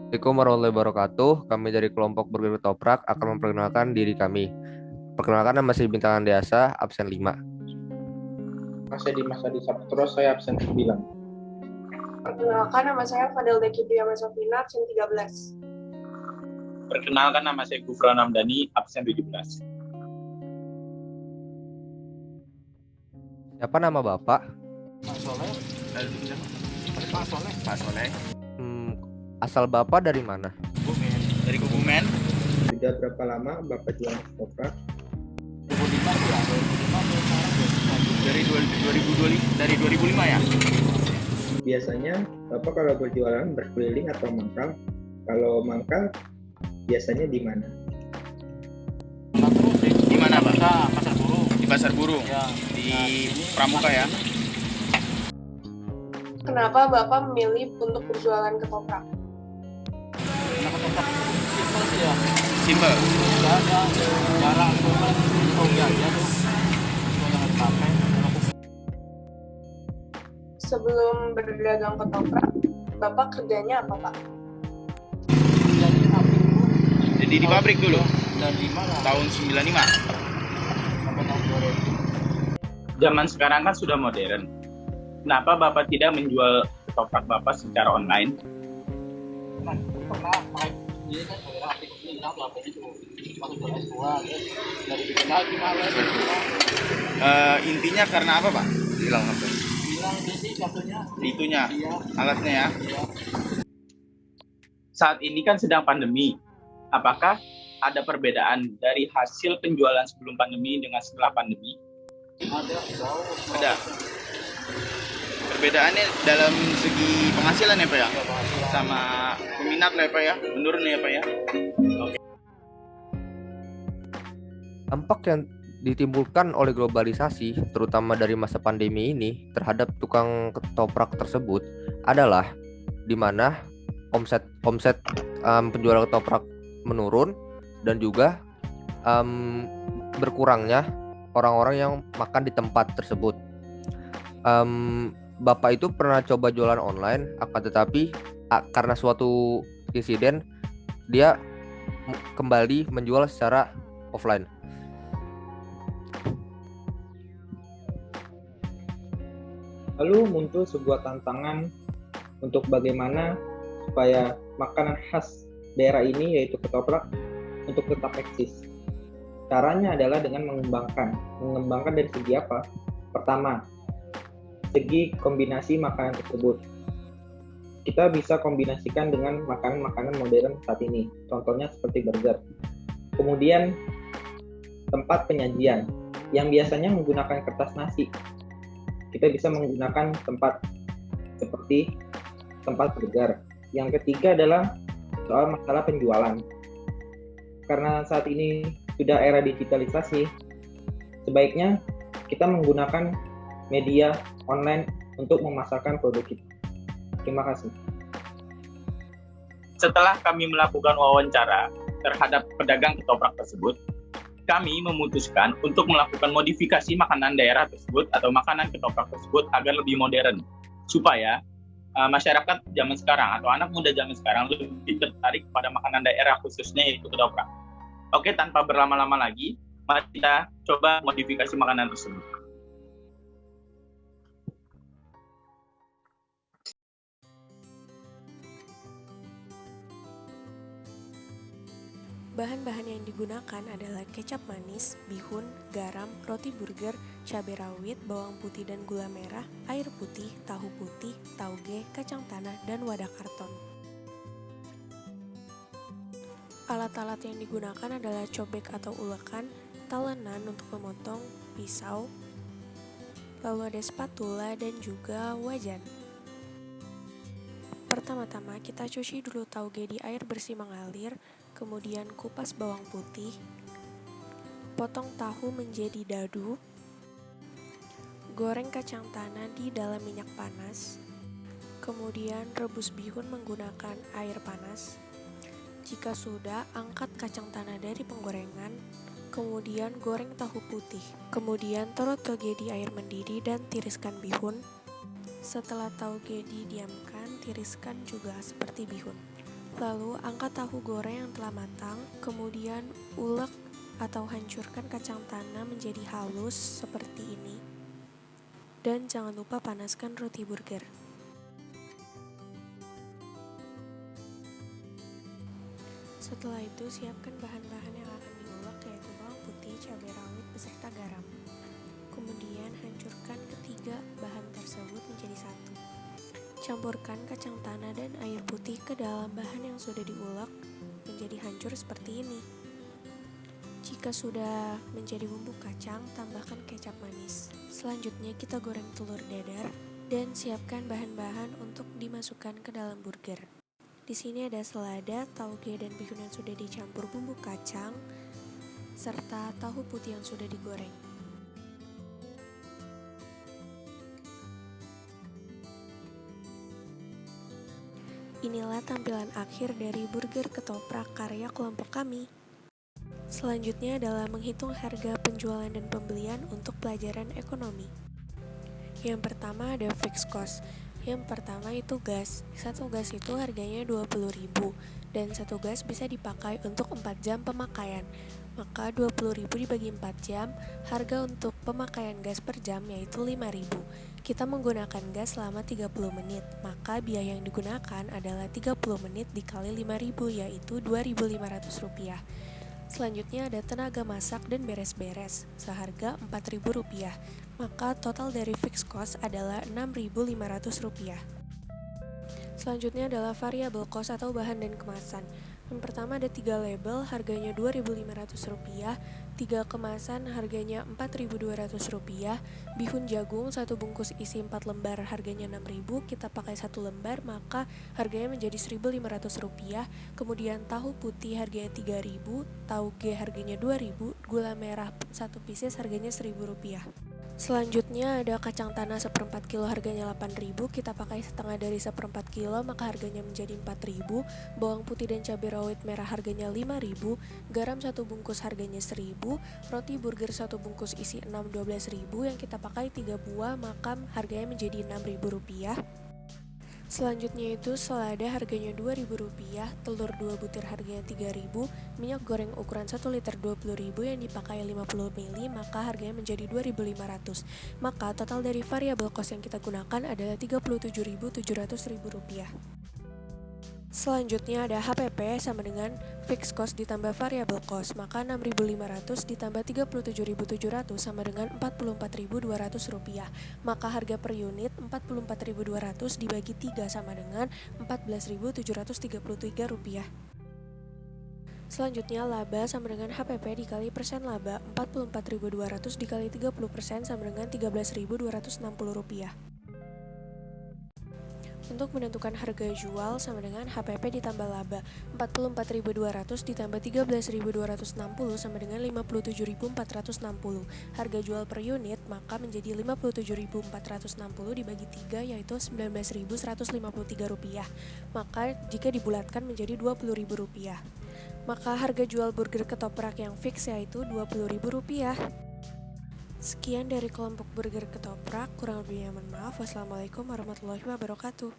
Assalamualaikum warahmatullahi wabarakatuh. Kami dari kelompok Burger Toprak akan memperkenalkan diri kami. Perkenalkan, nama saya Bintang Andiasa, absen 5. Masih di masa di Sabtu, saya absen 9. Perkenalkan, nama saya Fadel Deki Priama Sofina, absen 13. Perkenalkan, nama saya Gufron Hamdani, absen 17. Siapa nama Bapak? Pak Soleh. Pak Soleh. Asal Bapak dari mana? Dari Kebumen. Sudah berapa lama Bapak jualan ketoprak? 2005 ya, 2005 Dari 2005 ya? Biasanya Bapak kalau berjualan berkeliling atau mangkal? Kalau mangkal biasanya di mana? Di mana, Pak? Pasar Burung. Di Pasar Burung. Ya. Di Pramuka ya? Kenapa Bapak memilih untuk berjualan ketoprak? Karena ketoprak simpel sih ya. Simpel. Nggak ada, jarang cuma hobi aja tuh. Cuma jangan dipakai. Sebelum berdagang ketoprak, Bapak kerjanya apa, Pak? Jadi pabrik dulu. Jadi di pabrik dulu. Dan di mana? Tahun 95. Sampai tahun 2000. Zaman sekarang kan sudah modern. Kenapa Bapak tidak menjual ketoprak Bapak secara online? Nah, pernah main ini kan gara-gara aktif ini bilang tuh HP-nya cuma masuk ke S2 terus dari bikin lagi males Intinya karena apa, Pak? Hilang HP. bilang dia sih satunya Itunya, iya alatnya ya. iya Saat ini kan sedang pandemi. Apakah ada perbedaan dari hasil penjualan sebelum pandemi dengan setelah pandemi? ada jauh Ada. Perbedaannya dalam segi penghasilan ya, Pak ya? Sama peminat lah ya, Pak ya? Menurun ya, Pak ya? Dampak yang ditimbulkan oleh globalisasi, terutama dari masa pandemi ini, terhadap tukang ketoprak tersebut adalah di mana omset penjualan ketoprak menurun dan juga berkurangnya orang-orang yang makan di tempat tersebut. Bapak itu pernah coba jualan online, akan tetapi karena suatu insiden dia kembali menjual secara offline. Lalu muncul sebuah tantangan untuk bagaimana supaya makanan khas daerah ini yaitu ketoprak untuk tetap eksis. Caranya adalah dengan mengembangkan dari segi apa? Pertama, segi kombinasi makanan tersebut. Kita bisa kombinasikan dengan makanan-makanan modern saat ini, contohnya seperti burger. Kemudian, tempat penyajian yang biasanya menggunakan kertas nasi. Kita bisa menggunakan tempat seperti tempat burger. Yang ketiga adalah soal masalah penjualan. Karena saat ini sudah era digitalisasi, sebaiknya kita menggunakan media online untuk memasarkan produk kita. Terima kasih. Setelah kami melakukan wawancara terhadap pedagang ketoprak tersebut, kami memutuskan untuk melakukan modifikasi makanan daerah tersebut atau makanan ketoprak tersebut agar lebih modern, supaya masyarakat zaman sekarang atau anak muda zaman sekarang lebih tertarik pada makanan daerah khususnya yaitu ketoprak. Oke, tanpa berlama-lama lagi, mari kita coba modifikasi makanan tersebut. Bahan-bahan yang digunakan adalah kecap manis, bihun, garam, roti burger, cabai rawit, bawang putih dan gula merah, air putih, tahu putih, tauge, kacang tanah, dan wadah karton. Alat-alat yang digunakan adalah cobek atau ulekan, talenan untuk memotong, pisau, lalu ada spatula dan juga wajan. Pertama-tama kita cuci dulu tauge di air bersih mengalir, kemudian kupas bawang putih, potong tahu menjadi dadu, goreng kacang tanah di dalam minyak panas, kemudian rebus bihun menggunakan air panas. Jika sudah, angkat kacang tanah dari penggorengan, kemudian goreng tahu putih, kemudian taruh toge di air mendidih dan tiriskan bihun. Setelah tauge didiamkan, tiriskan juga seperti bihun. Lalu angkat tahu goreng yang telah matang, kemudian ulek atau hancurkan kacang tanah menjadi halus seperti ini. Dan jangan lupa panaskan roti burger. Setelah itu siapkan bahan-bahan yang akan diulek, yaitu bawang putih, cabai rawit, beserta garam. Kemudian hancurkan ketiga bahan tersebut menjadi satu. Campurkan kacang tanah dan air putih ke dalam bahan yang sudah diulek menjadi hancur seperti ini. Jika sudah menjadi bumbu kacang, tambahkan kecap manis. Selanjutnya kita goreng telur dadar dan siapkan bahan-bahan untuk dimasukkan ke dalam burger. Di sini ada selada, tauge, dan bihun yang sudah dicampur bumbu kacang, serta tahu putih yang sudah digoreng. Inilah tampilan akhir dari burger ketoprak karya kelompok kami. Selanjutnya adalah menghitung harga penjualan dan pembelian untuk pelajaran ekonomi. Yang pertama ada fixed cost. Yang pertama itu gas. Satu gas itu harganya 20.000 dan satu gas bisa dipakai untuk 4 jam pemakaian. Maka 20.000 dibagi 4 jam, harga untuk pemakaian gas per jam yaitu 5.000. Kita menggunakan gas selama 30 menit, maka biaya yang digunakan adalah 30 menit dikali 5.000 yaitu Rp2.500. Selanjutnya ada tenaga masak dan beres-beres, seharga Rp4.000, maka total dari fixed cost adalah Rp6.500. Selanjutnya adalah variable cost atau bahan dan kemasan. Yang pertama ada 3 label, harganya Rp2.500, 3 kemasan harganya Rp4.200, bihun jagung 1 bungkus isi 4 lembar harganya Rp6.000, kita pakai 1 lembar maka harganya menjadi Rp1.500, kemudian tahu putih harganya Rp3.000, tauge harganya Rp2.000, gula merah 1 pieces harganya Rp1.000. Selanjutnya ada kacang tanah 1/4 kilo harganya Rp8.000, kita pakai setengah dari 1/4 kilo maka harganya menjadi Rp4.000, bawang putih dan cabai rawit merah harganya Rp5.000, garam 1 bungkus harganya Rp1.000, roti burger 1 bungkus isi 6 Rp12.000 yang kita pakai 3 buah maka harganya menjadi Rp6.000. Selanjutnya itu selada harganya Rp2.000, telur 2 butir harganya Rp3.000, minyak goreng ukuran 1 liter Rp20.000 yang dipakai 50 ml maka harganya menjadi Rp2.500. Maka total dari variable cost yang kita gunakan adalah Rp37.700. Selanjutnya ada HPP sama dengan fixed cost ditambah variable cost, maka Rp6.500 ditambah Rp37.700 sama dengan Rp44.200, maka harga per unit Rp44.200 dibagi 3 sama dengan Rp14.733. Selanjutnya laba sama dengan HPP dikali persen laba, Rp44.200 dikali 30% sama dengan Rp13.260. Untuk menentukan harga jual sama dengan HPP ditambah laba, Rp44.200 ditambah Rp13.260 sama dengan Rp57.460. Harga jual per unit maka menjadi Rp57.460 dibagi 3 yaitu Rp19.153. Maka jika dibulatkan menjadi Rp20.000. Maka harga jual burger ketoprak yang fix yaitu Rp20.000. Sekian dari kelompok burger ketoprak, kurang lebihnya mohon maaf. Wassalamualaikum warahmatullahi wabarakatuh.